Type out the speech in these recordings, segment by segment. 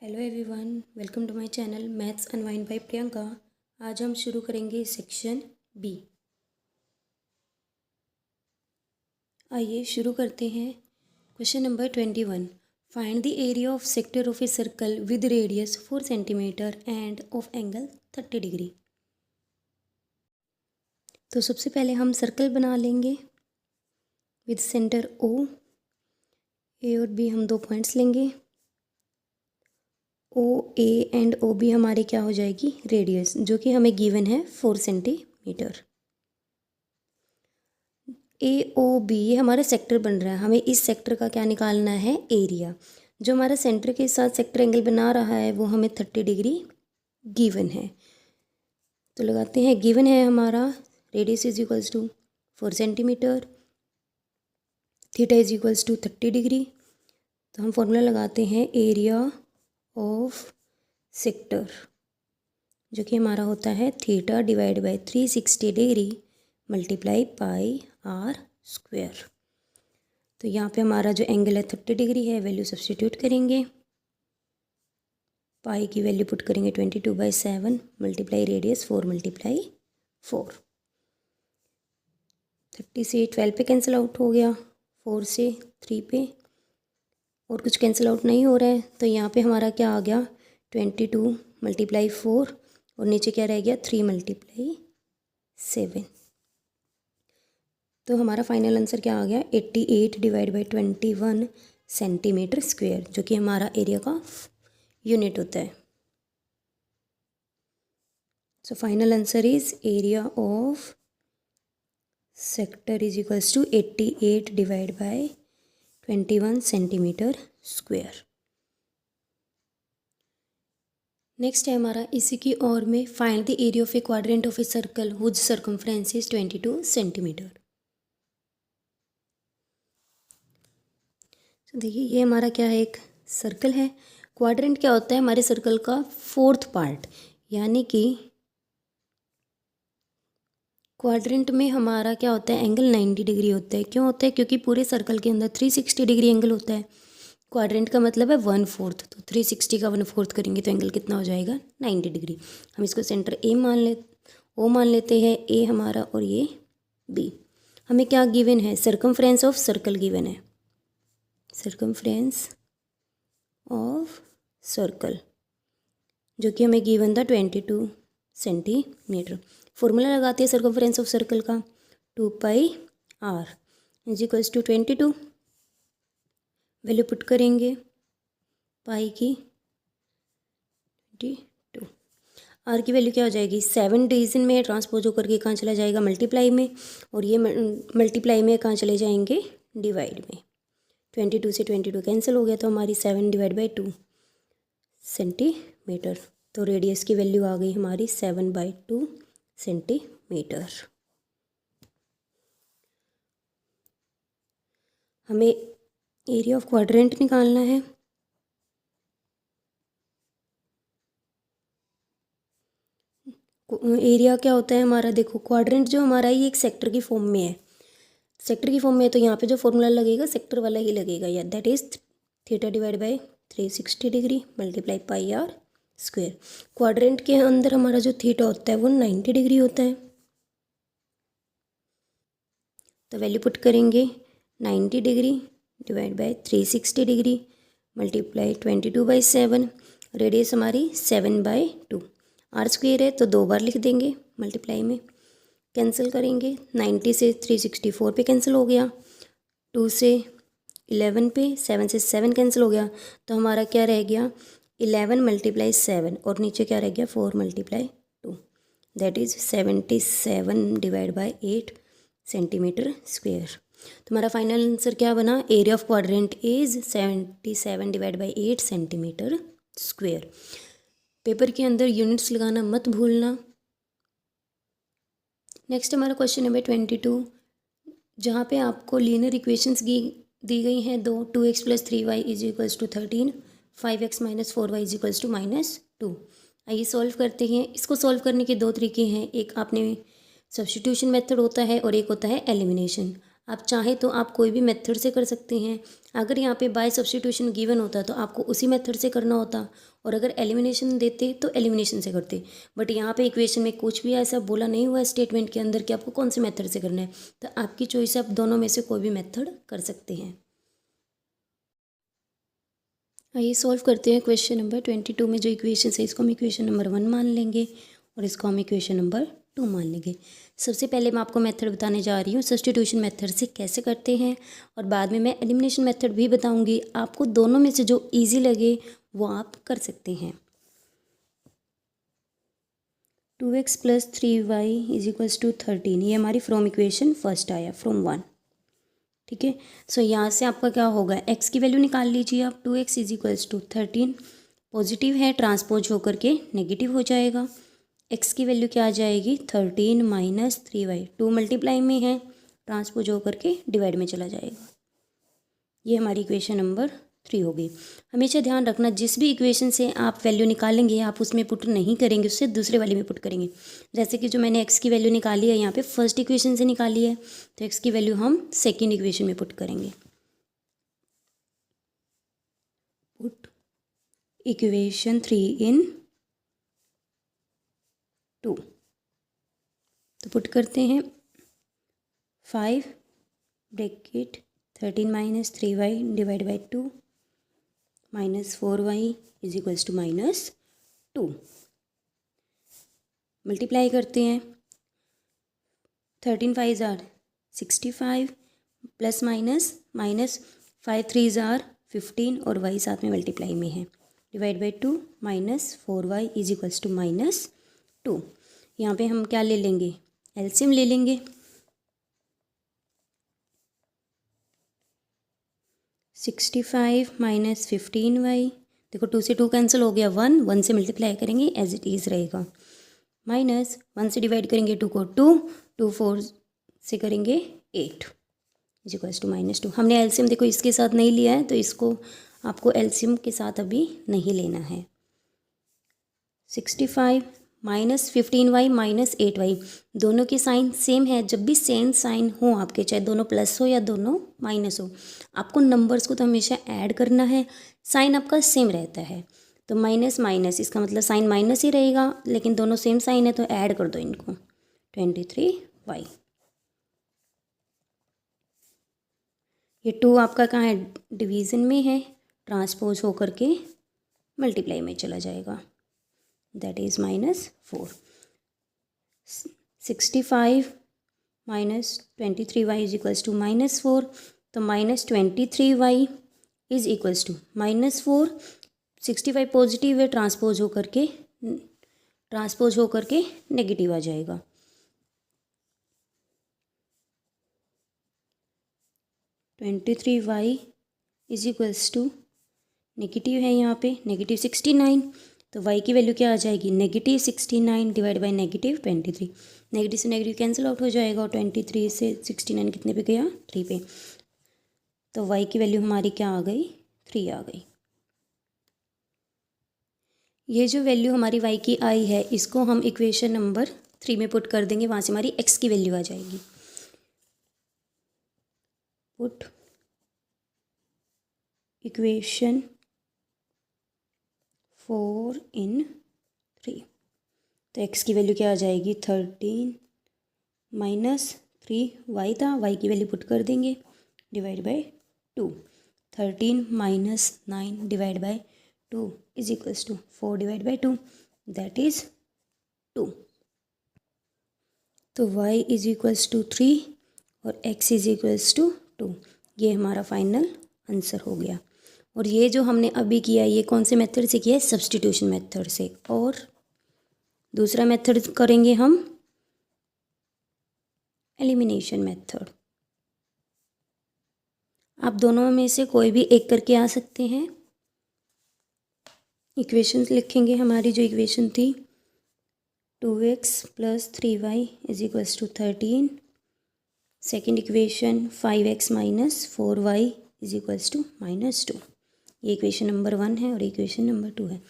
Hello everyone, welcome to my channel maths unwind by Priyanka. आज हम शुरू करेंगे सेक्शन बी। आइए शुरू करते हैं। Question number 21। Find the area of sector of a circle with radius 4 centimetre end of angle 30 degree. तो सबसे पहले हम सर्कल बना लेंगे विद सेंटर ओ। ए और बी हम 2 पॉइंट्स लेंगे। ओ ए एंड ओ बी हमारी क्या हो जाएगी, रेडियस, जो कि हमें गिवन है 4 सेंटीमीटर। ए ओ बी ये हमारा सेक्टर बन रहा है। हमें इस सेक्टर का क्या निकालना है, एरिया। जो हमारा सेंटर के साथ सेक्टर एंगल बना रहा है वो हमें 30 डिग्री गिवन है। तो लगाते हैं, गिवन है हमारा radius is equals to 4 centimetre, theta is equals to 30 degree. तो हम फॉर्मूला लगाते हैं एरिया ऑफ सेक्टर, जो कि हमारा होता है theta divide by 360 degree multiply pi R square. तो यहाँ पे हमारा जो एंगल है 30 डिग्री है, वैल्यू सब्स्टिट्यूट करेंगे। पाई की वैल्यू पुट करेंगे 22/7 मल्टीप्लाई रेडियस 4 मल्टीप्लाई 4। 30 से 12 पे कैंसिल आउट हो गया, 4 से 3 पे और कुछ कैंसिल आउट नहीं हो रहा है। तो यहाँ पे हमारा क्या आ गया, 22 मल्टीप्लाई 4 और नीचे क्या रह गया 3 मल्टीप्लाई 7। तो हमारा फाइनल आंसर क्या आ गया, 88 डिवाइड बाई 21 सेंटीमीटर स्क्वायर, जो कि हमारा एरिया का यूनिट होता है। So final answer is area of sector is equals to 88 divide by 21 centimetre square. Next है हमारा इसी की और में, find the area of a quadrant of a circle whose circumference is 22 centimetre. तो देखिए ये हमारा क्या है, एक सर्कल है। क्वाड्रेंट क्या होता है, हमारे सर्कल का 4th पार्ट, यानी कि क्वाड्रेंट में हमारा क्या होता है, एंगल 90 डिग्री होता है। क्यों होता है, क्योंकि पूरे सर्कल के अंदर 360 डिग्री एंगल होता है। क्वाड्रेंट का मतलब है 1/4, तो 360 का 1/4 करेंगे तो एंगल कितना हो जाएगा, 90 डिग्री। हम इसको सेंटर ओ मान लेते हैं, ए हमारा और ये बी। हमें क्या गिवन है, सर्कमफ्रेंस ऑफ सर्कल गिवन है, सर्कमफ्रेंस ऑफ सर्कल, जो कि हमें गिवन था 22 सेंटीमीटर। फॉर्मूला लगाते हैं सर्कमफ्रेंस ऑफ सर्कल का, 2 pi R is equals to 22। Value put करेंगे, पाई की 22, आर की वैल्यू क्या हो जाएगी, 7 डिवीजन में ट्रांसपोज होकर के कहाँ चला जाएगा, मल्टीप्लाई में, और ये मल्टीप्लाई में कहाँ चले जाएंगे, डिवाइड में। 22 से 22 कैंसिल हो गया, तो हमारी 7 डिवाइड बाई 2 सेंटीमीटर। तो रेडियस की वैल्यू आ गई हमारी 7/2 सेंटीमीटर। हमें एरिया ऑफ क्वाड्रेंट निकालना है। एरिया क्या होता है हमारा, देखो क्वाड्रेंट जो हमारा ये एक सेक्टर की फॉर्म में है, सेक्टर की फॉर्म में है, तो यहाँ पे जो फॉर्मूला लगेगा सेक्टर वाला ही लगेगा, या that is theta divide by 360 degree multiply pi R square. Quadrant के अंदर हमारा जो थीटा होता है वो 90 डिग्री होता है। तो वैल्यू पुट करेंगे, 90 degree divide by 360 degree multiply 22/7, radius हमारी 7/2। आर स्क्वायर है तो 2 बार लिख देंगे मल्टीप्लाई में, कैंसिल करेंगे, 90 से 364 पे कैंसिल हो गया, 2 से 11 पे, 7 से 7 कैंसिल हो गया, तो हमारा क्या रह गया, 11 मल्टीप्लाई 7 और नीचे क्या रह गया 4 multiply 2, that is 77 divide by 8 centimetre square. तो हमारा फाइनल आंसर क्या बना, area of quadrant is 77 divide by 8 centimetre square. Paper के अंदर यूनिट्स लगाना मत भूलना। नेक्स्ट हमारा क्वेश्चन नंबर 22, जहाँ पे आपको लीनियर इक्वेशंस दी गई हैं दो, 2x + 3y is equals to 13, 5x - 4y is equals to -2। आइए सॉल्व करते हैं। इसको सॉल्व करने के 2 तरीके हैं, एक आपने सब्स्टिट्यूशन मेथड होता है और एक होता है एलिमिनेशन। आप चाहें तो आप कोई भी मेथड से कर सकते हैं। अगर यहाँ पे बाय सब्स्टिट्यूशन गिवन होता तो आपको उसी मेथड से करना होता, और अगर एलिमिनेशन देते तो एलिमिनेशन से करते। बट यहाँ पे इक्वेशन में कुछ भी ऐसा बोला नहीं हुआ है स्टेटमेंट के अंदर कि आपको कौन से मेथड से करना है, तो आपकी चॉइस है, आप दोनों में से कोई भी मेथड कर सकते हैं। आइए सॉल्व करते हैं क्वेश्चन नंबर 22 में जो इक्वेशन है इसको हम इक्वेशन नंबर 1 मान लेंगे और इसको हम इक्वेशन नंबर 2 मान लेंगे। सबसे पहले मैं आपको मेथड बताने जा रही हूँ सब्स्टिट्यूशन मेथड से कैसे करते हैं, और बाद में मैं एलिमिनेशन मेथड भी बताऊँगी। आपको दोनों में से जो ईजी लगे वो आप कर सकते हैं। 2x + 3y = 13, ये हमारी फ्रॉम इक्वेशन फर्स्ट आया, फ्रॉम 1। ठीक है, सो यहाँ से आपका क्या होगा, x की वैल्यू निकाल लीजिए आप। 2x = 13 पॉजिटिव है, ट्रांसपोज होकर के नेगेटिव हो जाएगा। x की वैल्यू क्या आ जाएगी, 13 - 3y, 2 मल्टीप्लाई में है, ट्रांसपोज होकर के डिवाइड में चला जाएगा। ये हमारी इक्वेशन नंबर 3 हो गई। हमेशा ध्यान रखना, जिस भी इक्वेशन से आप वैल्यू निकालेंगे आप उसमें पुट नहीं करेंगे, उससे दूसरे वाले में पुट करेंगे। जैसे कि जो मैंने x की वैल्यू निकाली है यहाँ पे फर्स्ट इक्वेशन से निकाली है, तो x की वैल्यू हम सेकेंड इक्वेशन में पुट करेंगे। पुट इक्वेशन 3 in 2, तो पुट करते हैं 5 bracket 13 - 3y divide by 2 -4y = -2। Multiply करते हैं, 13 5 = 65 प्लस माइनस -5 3 = 15 और y साथ में मल्टीप्लाई में है, डिवाइड बाई 2 -4y = -2। यहाँ पे हम क्या ले लेंगे, एलसीएम ले लेंगे। 65 - 15y, देखो 2 से 2 कैंसिल हो गया, 1 से मल्टीप्लाई करेंगे एज इट इज़ रहेगा, -1 से डिवाइड करेंगे 2 को 2 4 से करेंगे 8 = -2। हमने एलसीएम देखो इसके साथ नहीं लिया है, तो इसको आपको एलसीएम के साथ अभी नहीं लेना है। 65 - 15y - 8y, दोनों के साइन सेम है। जब भी सेम साइन हो आपके, चाहे दोनों प्लस हो या दोनों माइनस हो, आपको नंबर्स को तो हमेशा ऐड करना है, साइन आपका सेम रहता है। तो माइनस इसका मतलब साइन माइनस ही रहेगा, लेकिन दोनों सेम साइन है तो ऐड कर दो इनको, 23y। ये 2 आपका कहाँ है, डिवीज़न में है, ट्रांसपोज होकर के मल्टीप्लाई में चला जाएगा, दैट इज़ -4। 65 - 23y = -4, तो -23y = -4। 65 पॉजिटिव है, ट्रांसपोज होकर के नेगेटिव आ जाएगा। -23y = नेगेटिव है, यहाँ पे -69, तो y की वैल्यू क्या आ जाएगी, -69 डिवाइड बाई -23। नेगेटिव से नेगेटिव कैंसिल आउट हो जाएगा, और 23 से 69 कितने पे गया, 3 पे, तो y की वैल्यू हमारी क्या आ गई, 3 आ गई। ये जो वैल्यू हमारी y की आई है, इसको हम इक्वेशन नंबर 3 में पुट कर देंगे, वहाँ से हमारी x की वैल्यू आ जाएगी। पुट इक्वेशन 4 in 3, तो x की वैल्यू क्या आ जाएगी, 13 - 3y था, y की वैल्यू पुट कर देंगे, divide by 2। 13 - 9 divide by 2 = 4 divide by 2, that is 2। तो y = 3 और x = 2, ये हमारा फाइनल आंसर हो गया। और ये जो हमने अभी किया, ये कौन से मेथड से किया है, सब्स्टिट्यूशन मेथड से। और दूसरा मेथड करेंगे हम एलिमिनेशन मेथड। आप दोनों में से कोई भी एक करके आ सकते हैं। इक्वेशन लिखेंगे, हमारी जो इक्वेशन थी 2x + 3y = 13, second equation 5x - 4y = -2, ये इक्वेशन नंबर 1 है और इक्वेशन नंबर 2 है।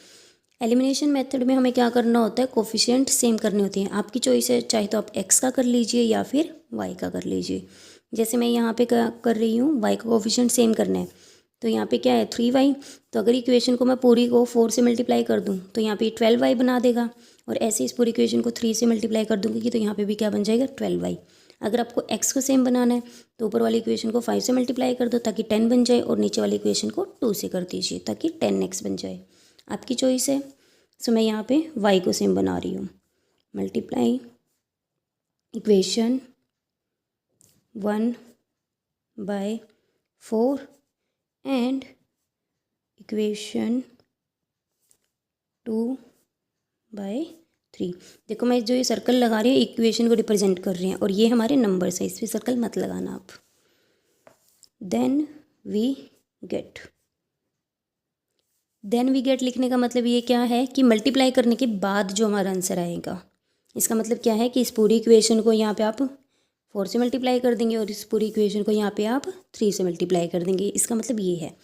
एलिमिनेशन मेथड में हमें क्या करना होता है, कोफिशिएंट सेम करने होते हैं। आपकी चॉइस है, चाहे तो आप x का कर लीजिए या फिर y का कर लीजिए। जैसे मैं यहाँ पे कर रही हूँ y का कोफिशिएंट सेम करना है, तो यहाँ पे क्या है 3y। तो अगर इक्वेशन को मैं पूरी को 4 से मल्टीप्लाई कर दूँ तो यहाँ पे 12y बना देगा, और ऐसे इस पूरी इक्वेशन को 3 से मल्टीप्लाई कर दूँगी तो यहाँ पे भी क्या बन जाएगा 12y। अगर आपको x को सेम बनाना है तो ऊपर वाली इक्वेशन को 5 से मल्टीप्लाई कर दो ताकि 10 बन जाए, और नीचे वाली इक्वेशन को 2 से कर दीजिए ताकि 10x बन जाए। आपकी चॉइस है। सो मैं यहाँ पे y को सेम बना रही हूँ। Multiply equation 1/4 and equation 2/3। देखो मैं जो ये सर्कल लगा रही हूँ इक्वेशन को रिप्रेजेंट कर रहे हैं, और ये हमारे नंबर्स है, इस पर सर्कल मत लगाना आप। देन वी गेट लिखने का मतलब ये क्या है कि मल्टीप्लाई करने के बाद जो हमारा आंसर आएगा, इसका मतलब क्या है कि इस पूरी इक्वेशन को यहाँ पे आप 4 से मल्टीप्लाई कर देंगे और इस पूरी इक्वेशन को यहाँ पे आप 3 से मल्टीप्लाई कर देंगे। इसका मतलब ये है।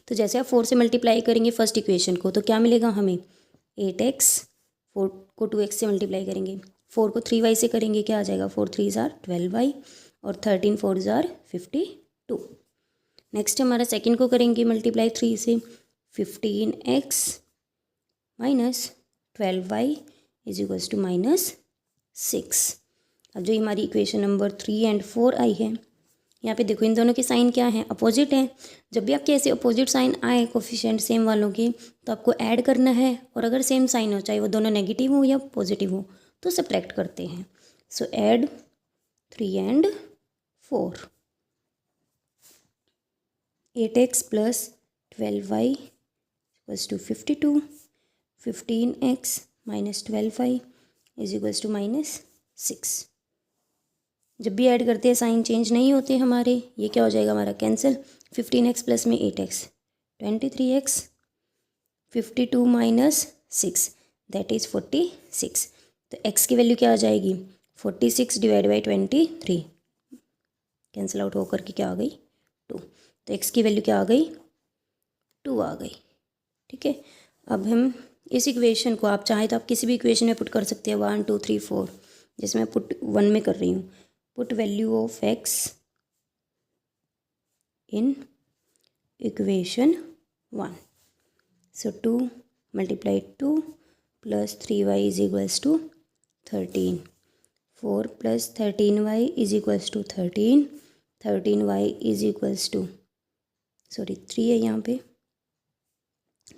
तो जैसे आप 4 से मल्टीप्लाई करेंगे फर्स्ट इक्वेशन को तो क्या मिलेगा हमें 8x, 4 को 2x से मल्टीप्लाई करेंगे, 4 को 3y से करेंगे क्या आ जाएगा 4 3 जार 12y, और 13 4 जार 52। नेक्स्ट हमारा सेकंड को करेंगे मल्टीप्लाई 3 से, 15x minus 12y is equals to -6। अब जो हमारी इक्वेशन नंबर 3 एंड 4 आई है, यहाँ पे देखो इन दोनों के साइन क्या हैं, अपोजिट हैं। जब भी आपके ऐसे अपोजिट साइन आए कोफिशिएंट सेम वालों के तो आपको ऐड करना है, और अगर सेम साइन हो चाहे वो दोनों नेगेटिव हो या पॉजिटिव हो तो सब्ट्रैक्ट करते हैं। So add 3 and 4। 8x plus 12y equals to 52, 15x minus 12y is equals to -6। जब भी ऐड करते हैं साइन चेंज नहीं होते हमारे, ये क्या हो जाएगा हमारा कैंसिल। 15x प्लस में 8x 23x, 52 minus 6 that is 46। तो x की वैल्यू क्या आ जाएगी 46 डिवाइड बाई 23, कैंसिल आउट होकर के क्या आ गई 2। तो x की वैल्यू क्या आ गई 2 आ गई। ठीक है, अब हम इस इक्वेशन को आप चाहे तो आप किसी भी इक्वेशन में पुट कर सकते हैं 1 2 3 4, जैसे मैं पुट 1 में कर रही हूँ। Put value of x in equation 1. So 2 multiply 2 plus 3y is equals to 13. 4 plus 13y is equals to 13. 13y is equals to 3 है यहाँ पे,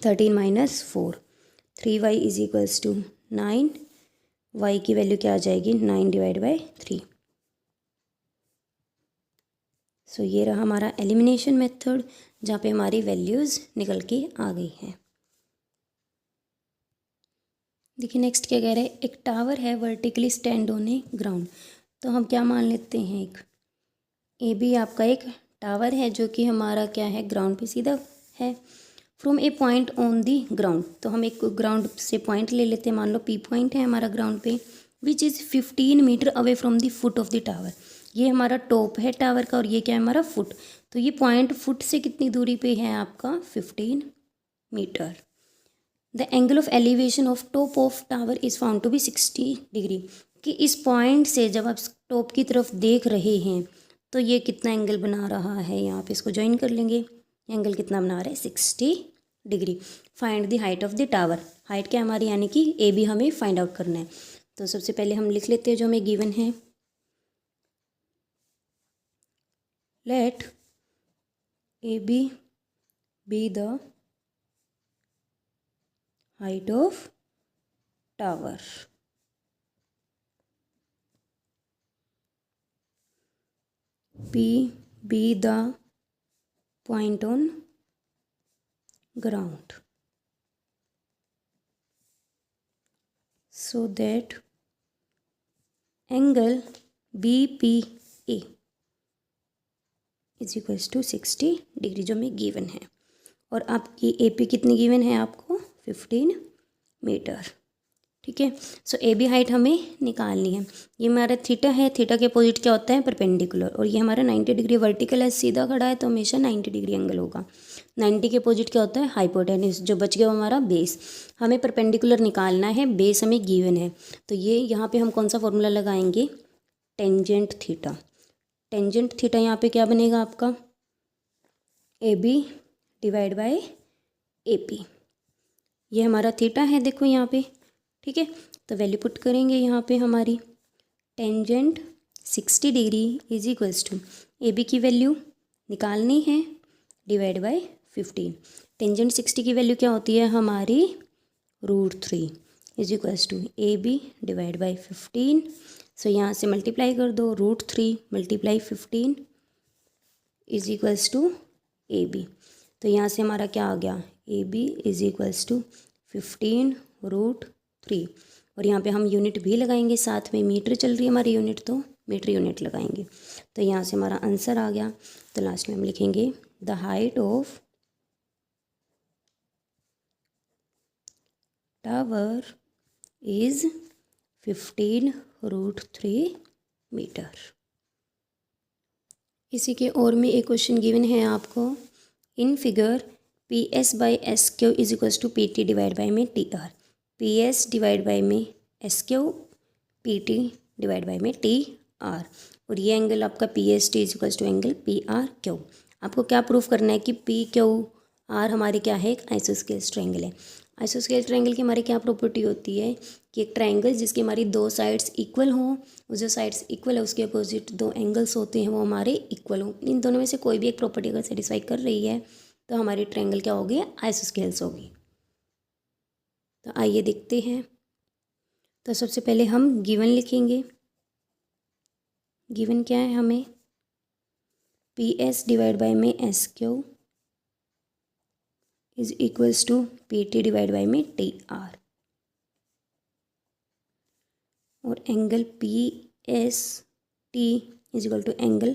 13 minus 4, 3y is equals to 9. y की वैल्यू क्या आ जाएगी 9 डिवाइड बाई 3। सो ये रहा हमारा elimination method जहाँ पे हमारी वैल्यूज़ निकल के आ गई हैं। देखिए नेक्स्ट क्या कह रहा है, एक टावर है vertically stand on A ground. तो हम क्या मान लेते हैं, एक ए बी आपका एक टावर है जो कि हमारा क्या है ग्राउंड पे सीधा है। From a point on the ground, तो हम एक ग्राउंड से पॉइंट ले लेते हैं, मान लो पी पॉइंट है हमारा ग्राउंड पे, which is 15 metre away from the foot of the tower. ये हमारा टॉप है टावर का और ये क्या है हमारा फुट। तो ये पॉइंट फुट से कितनी दूरी पे है आपका 15 metre. The angle of elevation of top of tower is found to be 60 degree. कि इस पॉइंट से जब आप टॉप की तरफ देख रहे हैं तो ये कितना एंगल बना रहा है, यहाँ पे इसको ज्वाइन कर लेंगे। एंगल कितना बना रहा है 60 degree. Find the height of the tower. Height क्या हमारी यानी कि ए बी हमें फाइंड आउट करना है। तो सबसे पहले हम लिख लेते हैं जो हमें गिवन है, let AB be the height of tower. P be the point on ground, so that angle BPA is equals to 60 degree जो हमें गिवन है। और आपकी ए पी कितनी गिवन है आपको 15 मीटर। ठीक है, सो ए बी हाइट हमें निकालनी है। ये हमारा थीटा है, थीटा के अपोजिट क्या होता है परपेंडिकुलर, और ये हमारा 90 डिग्री वर्टिकल है, सीधा खड़ा है तो हमेशा 90 डिग्री एंगल होगा। 90 के अपोजिट क्या होता है हाइपोटेन्यूज, जो बच गया हमारा बेस। हमें परपेंडिकुलर निकालना है, बेस हमें गिवन है। तो ये यहाँ पे हम कौन सा फॉर्मूला लगाएंगे, टेंजेंट थीटा। टेंजेंट थीटा यहाँ पे क्या बनेगा आपका, A B divide by A P. ये हमारा थीटा है देखो यहाँ पे, ठीक है। तो वैल्यू पुट करेंगे यहाँ पे हमारी, tangent 60 degree is equals to A B की वैल्यू निकालनी है डिवाइड बाय 15। टेंजेंट 60 की वैल्यू क्या होती है हमारी, √3 is equals to A B divide by 15। So यहाँ से मल्टीप्लाई कर दो, √3 multiply 15 is equals to A B. तो यहाँ से हमारा क्या आ गया, A B is equals to 15√3। और यहाँ पे हम यूनिट भी लगाएंगे साथ में, मीटर चल रही है हमारी यूनिट तो मीटर यूनिट लगाएंगे। तो यहाँ से हमारा आंसर आ गया। तो लास्ट में हम लिखेंगे the height of tower is 15√3 metre. इसी के और में एक क्वेश्चन गिवन है आपको, in figure P S by S Q is equals to P T divide by में T R. P S divide by में S Q, P T divide by में टी आर। और ये एंगल आपका P S T is equals to angle P R Q. आपको क्या proof करना है कि पी क्यू आर हमारी क्या है, एक आइसोस्केल्स ट्रायंगल है। आइसोस्केल ट्रायंगल की हमारी क्या प्रॉपर्टी होती है कि एक ट्रायंगल जिसकी हमारी दो साइड्स इक्वल हों, वो जो साइड्स इक्वल है उसके अपोजिट दो एंगल्स होते हैं वो हमारे इक्वल हों। इन दोनों में से कोई भी एक प्रॉपर्टी अगर सेटिस्फाई कर रही है तो हमारी ट्रायंगल क्या होगी, आइसोस्केल्स होगी। तो आइए देखते हैं। तो सबसे पहले हम गिवन लिखेंगे। गिवन क्या है हमें, पी एस डिवाइड बाई में S Q is equals to P T divide by में टी आर। और angle P S T is equal to angle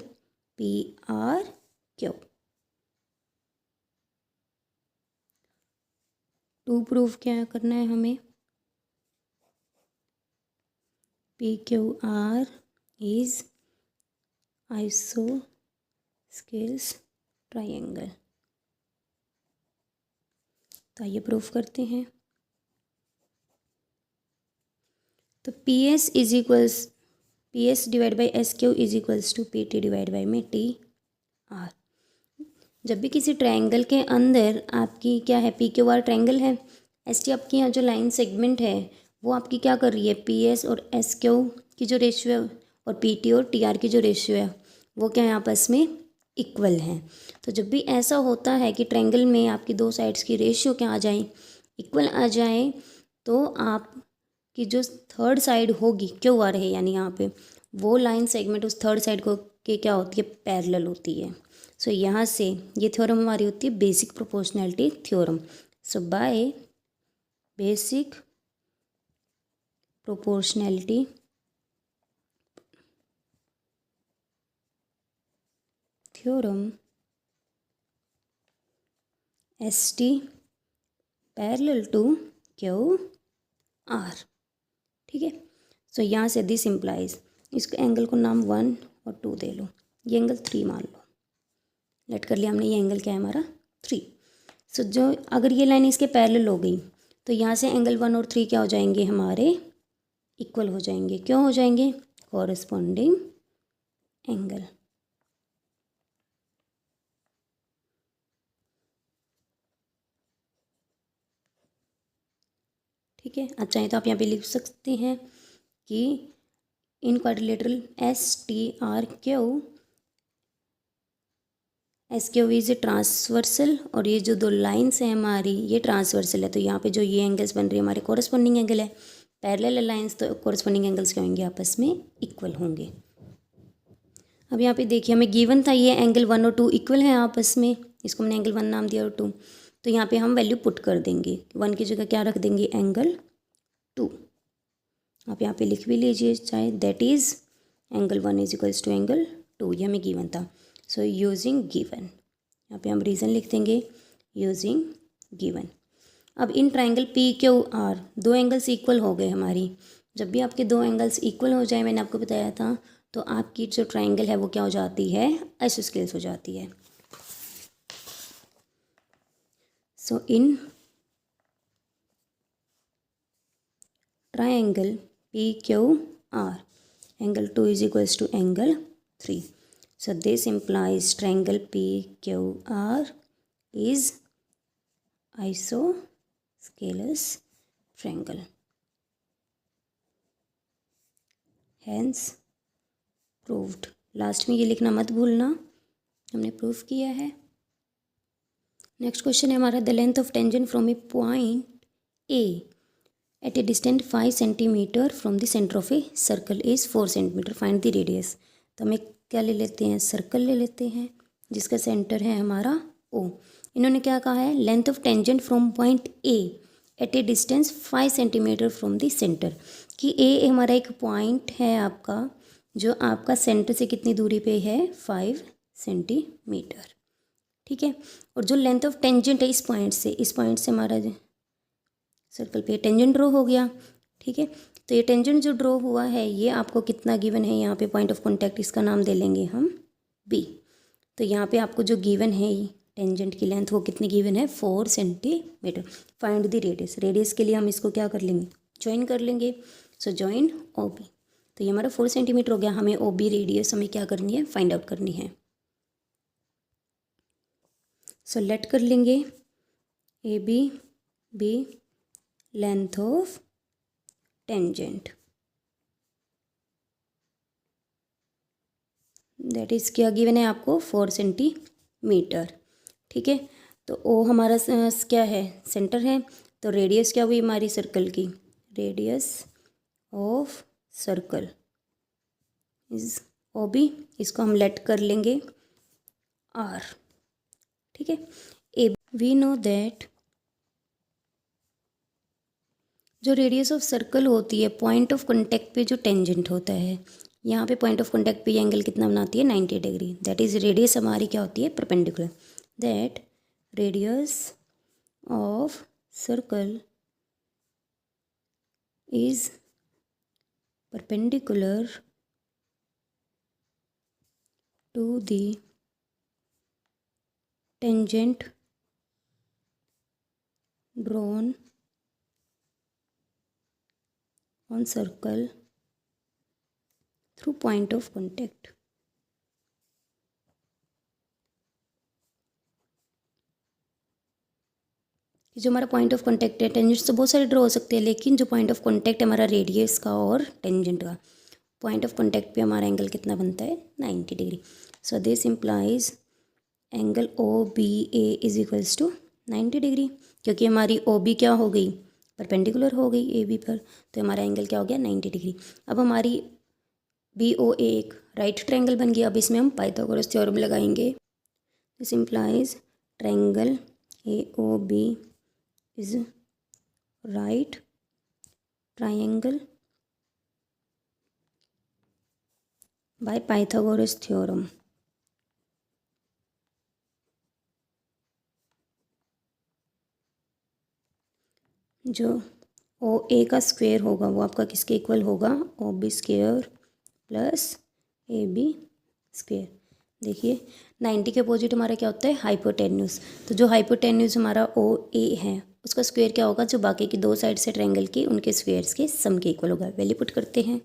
P R Q. To proof क्या करना है हमें, P Q R is isosceles triangle. तो आइए proof करते हैं। तो P S is equals, P S divide by S Q is equals to P T divide by में टी आर। जब भी किसी ट्रायंगल के अंदर आपकी क्या है, पी क्यू आर ट्रायंगल है, एस टी आपकी यहाँ जो लाइन सेगमेंट है वो आपकी क्या कर रही है, पी एस और एस क्यू की जो रेशियो है और पी टी और टी आर की जो रेशियो है वो क्या है, आपस में इक्वल हैं। तो जब भी ऐसा होता है कि ट्रायंगल में आपकी दो साइड्स की रेशियो क्या आ जाए, इक्वल आ जाए, तो आपकी जो थर्ड साइड होगी क्यू आर है यानी यहाँ पे, वो लाइन सेगमेंट उस थर्ड साइड को के क्या होती है, पैरेलल होती है। सो यहाँ से ये थ्योरम हमारी होती है basic proportionality theorem. So by basic proportionality theorem S T parallel to Q R, ठीक है। सो यहाँ से दिस इम्प्लाइज, इसके एंगल को नाम 1 और 2 दे लो, ये एंगल 3 मान लो, लेट कर लिया हमने, ये एंगल क्या है हमारा 3। सो जो अगर ये लाइन इसके पैरेलल हो गई तो यहाँ से एंगल 1 और 3 क्या हो जाएंगे, हमारे इक्वल हो जाएंगे। क्यों हो जाएंगे, कॉरस्पॉन्डिंग एंगल। ठीक है। अब चाहे तो आप यहाँ पे लिख सकते हैं कि इन quadrilateral S T R Q, S Q is transversal, और ये जो दो लाइंस हैं हमारी ये ट्रांसवर्सल है। तो यहाँ पे जो ये एंगल्स बन रही है हमारे कॉरस्पॉन्डिंग एंगल है। पैरेलल लाइंस तो कॉरस्पॉन्डिंग एंगल्स क्या होंगे, आपस में इक्वल होंगे। अब यहाँ पे देखिए हमें गिवन था ये एंगल 1 और 2 इक्वल हैं आपस में, इसको हमने एंगल 1 नाम दिया और 2। तो यहाँ पे हम वैल्यू पुट कर देंगे, 1 की जगह क्या रख देंगे, एंगल 2। आप यहाँ पे लिख भी लीजिए चाहे, that is angle 1 is equals to angle 2, ये हमें गिवन था। सो यूजिंग गिवन, यहाँ पे हम रीज़न लिख देंगे यूजिंग गिवन। अब इन ट्राइंगल पी क्यू आर दो एंगल्स इक्वल हो गए हमारी। जब भी आपके दो एंगल्स इक्वल हो जाए, मैंने आपको बताया था, तो आपकी जो ट्राइंगल है वो क्या हो जाती है, आइसोस्केल्स हो जाती है। So in triangle P Q R angle 2 is equals to angle 3। So this implies triangle PQR is isosceles triangle. Hence proved. Last में ये लिखना मत भूलना, हमने प्रूफ किया है. नेक्स्ट क्वेश्चन है हमारा, the length of tangent from a point A at a distant 5 centimetre from the centre of a circle is 4 centimetre, find the radius. तो हमें क्या ले लेते हैं, सर्कल ले लेते हैं जिसका सेंटर है हमारा ओ. इन्होंने क्या कहा है, length of tangent from point A at a distance 5 centimetre from the centre, कि ए हमारा एक पॉइंट है आपका जो आपका सेंटर से कितनी दूरी पे है, 5 सेंटीमीटर. ठीक है. और जो लेंथ ऑफ टेंजेंट है इस पॉइंट से हमारा सर्कल पे टेंजेंट ड्रॉ हो गया. ठीक है. तो ये टेंजेंट जो ड्रॉ हुआ है ये आपको कितना गिवन है, यहाँ पे पॉइंट ऑफ कॉन्टैक्ट, इसका नाम दे लेंगे हम बी. तो यहाँ पे आपको जो गिवन है टेंजेंट की लेंथ वो कितनी गिवन है, 4 centimetre. Find the radius. Radius के लिए हम इसको क्या कर लेंगे, ज्वाइन कर लेंगे. So join O B. तो ये हमारा 4 सेंटीमीटर हो गया. हमें ओ बी रेडियस हमें क्या करनी है, फाइंड आउट करनी है. सो लेट कर लेंगे A B length of tangent, that is क्या गिवन है आपको, 4 सेंटीमीटर. ठीक है. तो ओ हमारा क्या है, सेंटर है. तो रेडियस क्या हुई हमारी सर्कल की, radius of circle is O B. इसको हम लेट कर लेंगे आर. ठीक है. ए वी नो दैट जो रेडियस ऑफ सर्कल होती है, पॉइंट ऑफ कॉन्टैक्ट पे जो टेंजेंट होता है, यहाँ पे पॉइंट ऑफ कॉन्टैक्ट पे एंगल कितना बनाती है, 90 डिग्री. दैट इज़ रेडियस हमारी क्या होती है, perpendicular. That radius of circle is perpendicular to the tangent drawn on circle through point of contact. जो हमारा पॉइंट ऑफ कॉन्टैक्ट है, टेंजेंट्स तो बहुत सारे ड्रॉ हो सकते हैं, लेकिन जो पॉइंट ऑफ कॉन्टैक्ट है हमारा रेडियस का और टेंजेंट का, पॉइंट ऑफ कॉन्टैक्ट पे हमारा एंगल कितना बनता है, 90 degree. So this implies angle O B A is equals to 90 degree, क्योंकि हमारी ओ बी क्या हो गई, परपेंडिकुलर हो गई ए बी पर. तो हमारा एंगल क्या हो गया, 90 डिग्री. अब हमारी बी ओ ए एक राइट ट्रायंगल बन गया. अब इसमें हम पाइथागोरस थ्योरम लगाएंगे. This implies triangle A O B is right triangle by Pythagoras theorem. जो ओ ए का स्क्वायर होगा वो आपका किसके इक्वल होगा, O B square plus A B square. देखिए 90 के अपोजिट हमारा क्या होता है, हाइपोटेन्यूस. तो जो हाइपोटेन्यूस हमारा ओ ए है उसका स्क्वायर क्या होगा, जो बाकी की दो साइड से ट्रायंगल की उनके स्क्वायर्स के सम के इक्वल होगा. वैल्यू पुट करते हैं.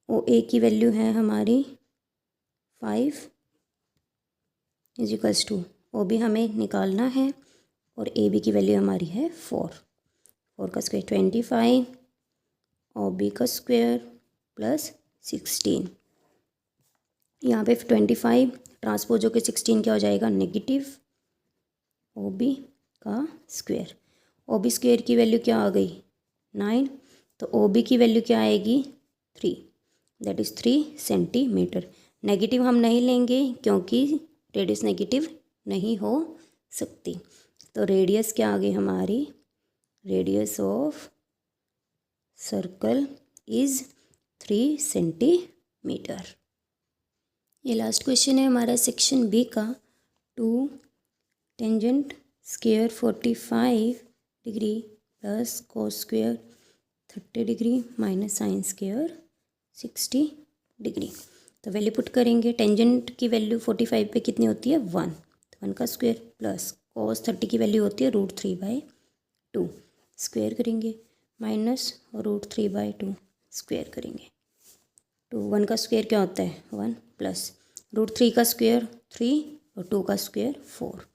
ओ ए की वैल्यू है हमारी 5 is equals to, O B हमें निकालना है और ए बी की वैल्यू हमारी है 4. 4 का स्क्वायर 25, ओ बी का स्क्वायर प्लस 16. यहाँ पे 25 ट्रांसपोज होकर 16 क्या हो जाएगा, नेगेटिव ओ बी का स्क्वायर. ओ बी स्क्वायर की वैल्यू क्या आ गई, 9. तो ओ बी की वैल्यू क्या आएगी, 3, दैट इज़ 3 सेंटीमीटर. नेगेटिव हम नहीं लेंगे क्योंकि रेडियस नेगेटिव नहीं हो सकती. तो रेडियस क्या आ गई हमारी, radius of circle is 3 centimetre. ये लास्ट क्वेश्चन है हमारा सेक्शन बी का. 2 tangent square 45 degree plus cos square 30 degree minus sine square 60 degree. तो वैल्यू पुट करेंगे. टेंजेंट की वैल्यू 45 पे कितनी होती है, 1. तो 1 का स्क्वायर प्लस कोस 30 की वैल्यू होती है √3/2. स्क्वायर करेंगे माइनस √3/2 स्क्वायर करेंगे. 1 का स्क्वायर क्या होता है, 1. प्लस √3 का स्क्वायर 3 और 2 का स्क्वायर 4।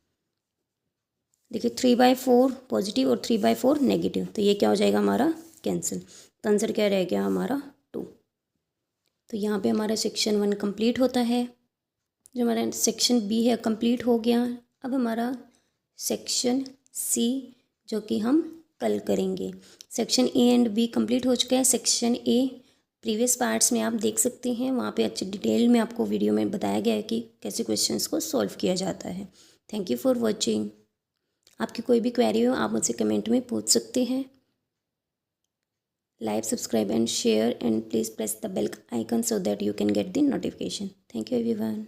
देखिए 3/4 पॉजिटिव और 3/4 नेगेटिव, तो ये क्या हो जाएगा हमारा कैंसिल। तो आंसर क्या रह गया हमारा 2। तो यहाँ पे हमारा सेक्शन 1 कंप्लीट होता है। जो हमारा सेक्शन बी है कंप्लीट हो गया। अब हमारा सेक्शन सी जो कि हम कल करेंगे। Section A and B complete हो चुका है। सेक्शन ए प्रीवियस पार्ट्स में आप देख सकते हैं, वहाँ पे अच्छी डिटेल में आपको वीडियो में बताया गया है कि कैसे क्वेश्चंस को सॉल्व किया जाता है। Thank you for watching. आपकी कोई भी क्वेरी हो आप मुझसे कमेंट में पूछ सकते हैं। Like, subscribe and share, and please press the bell icon so that you can get the notification. Thank you everyone.